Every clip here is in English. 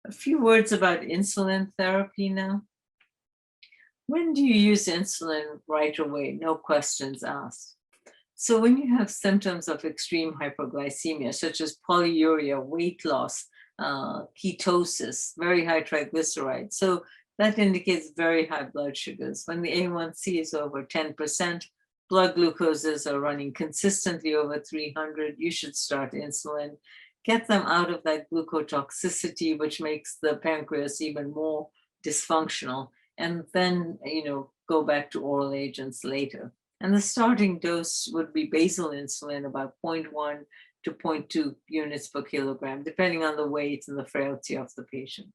A few words about insulin therapy now. When do you use insulin? Right away, no questions asked. So when you have symptoms of extreme hypoglycemia, such as polyuria, weight loss, ketosis, very high triglycerides, so that indicates very high blood sugars. When the A1C is over 10%, blood glucoses are running consistently over 300, you should start insulin. Get them out of that glucotoxicity, which makes the pancreas even more dysfunctional, and then, go back to oral agents later. And the starting dose would be basal insulin, about 0.1 to 0.2 units per kilogram, depending on the weight and the frailty of the patient.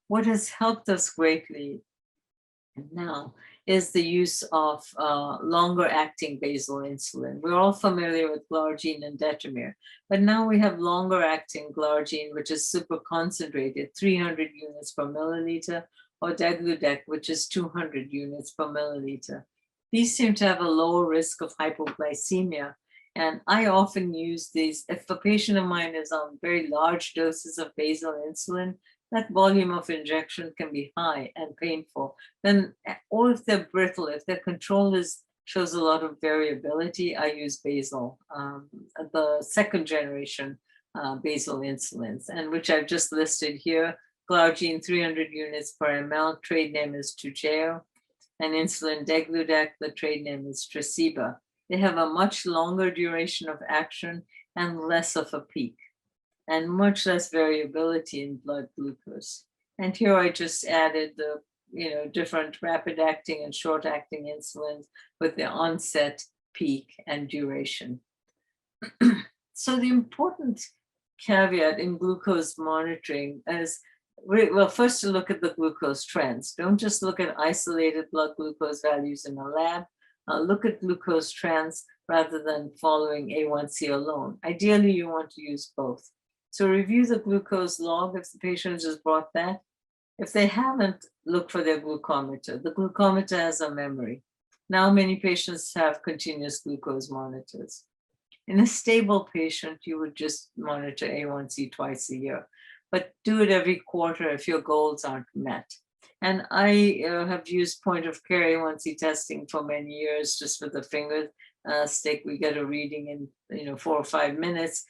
What has helped us greatly now is the use of longer acting basal insulin. We're all familiar with glargine and detamir, but now we have longer acting glargine, which is super concentrated, 300 units per milliliter, or degludec, which is 200 units per milliliter. These seem to have a lower risk of hypoglycemia. And I often use these, if a patient of mine is on very large doses of basal insulin, that volume of injection can be high and painful. Then, or if they're brittle, if their control shows a lot of variability, I use basal, the second generation basal insulins, and which I've just listed here. Glargine 300 units per ml, trade name is Toujeo, and insulin degludec, the trade name is Tresiba. They have a much longer duration of action and less of a peak, and much less variability in blood glucose. And here I just added the different rapid acting and short acting insulins with the onset, peak, and duration. So the important caveat in glucose monitoring is, well, first to look at the glucose trends. Don't just look at isolated blood glucose values in a lab. Look at glucose trends rather than following A1C alone. Ideally, you want to use both. So review the glucose log if the patient has brought that. If they haven't, look for their glucometer. The glucometer has a memory. Now many patients have continuous glucose monitors. In a stable patient, you would just monitor A1C twice a year, but do it every quarter if your goals aren't met. And I have used point of care A1C testing for many years, just with a finger stick. We get a reading in 4 or 5 minutes.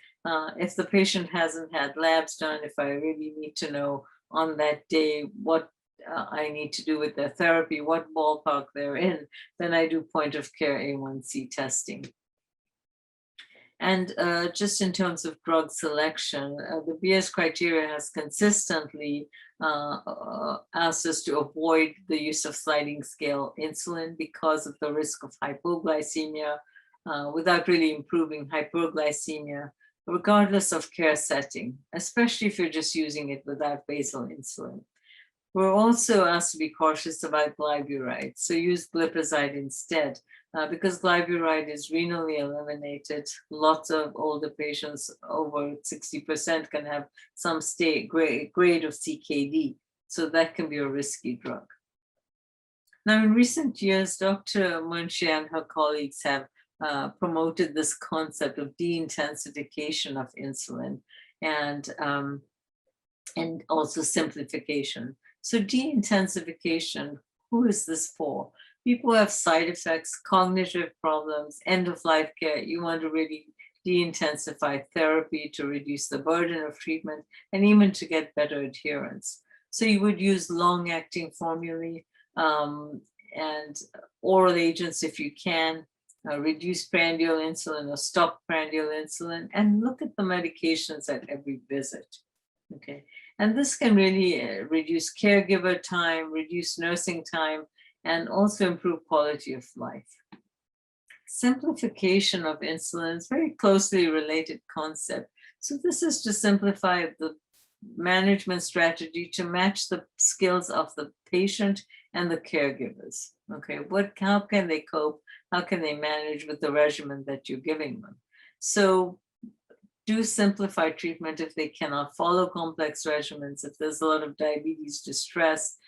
If the patient hasn't had labs done, if I really need to know on that day what I need to do with their therapy, what ballpark they're in, then I do point of care A1C testing. And just in terms of drug selection, the BS criteria has consistently asked us to avoid the use of sliding scale insulin because of the risk of hypoglycemia without really improving hyperglycemia, regardless of care setting, especially if you're just using it without basal insulin. We're also asked to be cautious about glyburide, so use glipizide instead, because glyburide is renally eliminated. Lots of older patients, over 60%, can have some grade of CKD, so that can be a risky drug. Now, in recent years, Dr. Munshi and her colleagues have promoted this concept of deintensification of insulin and also simplification. So deintensification, who is this for? People who have side effects, cognitive problems, end-of-life care. You want to really de-intensify therapy to reduce the burden of treatment and even to get better adherence. So you would use long-acting formulae and oral agents if you can, reduce prandial insulin or stop prandial insulin, and look at the medications at every visit. Okay, and this can really reduce caregiver time, reduce nursing time, and also improve quality of life. Simplification of insulin is a very closely related concept. So this is to simplify the management strategy to match the skills of the patient and the caregivers. Okay, how can they cope? How can they manage with the regimen that you're giving them? So do simplify treatment if they cannot follow complex regimens, if there's a lot of diabetes distress,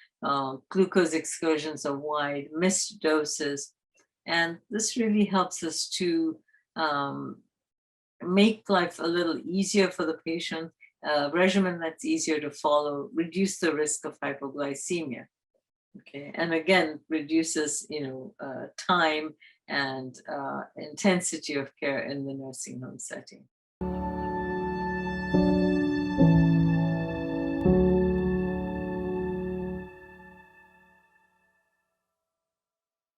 glucose excursions are wide, missed doses. And this really helps us to make life a little easier for the patient a regimen that's easier to follow, reduce the risk of hypoglycemia. Okay, and again, reduces, time and intensity of care in the nursing home setting.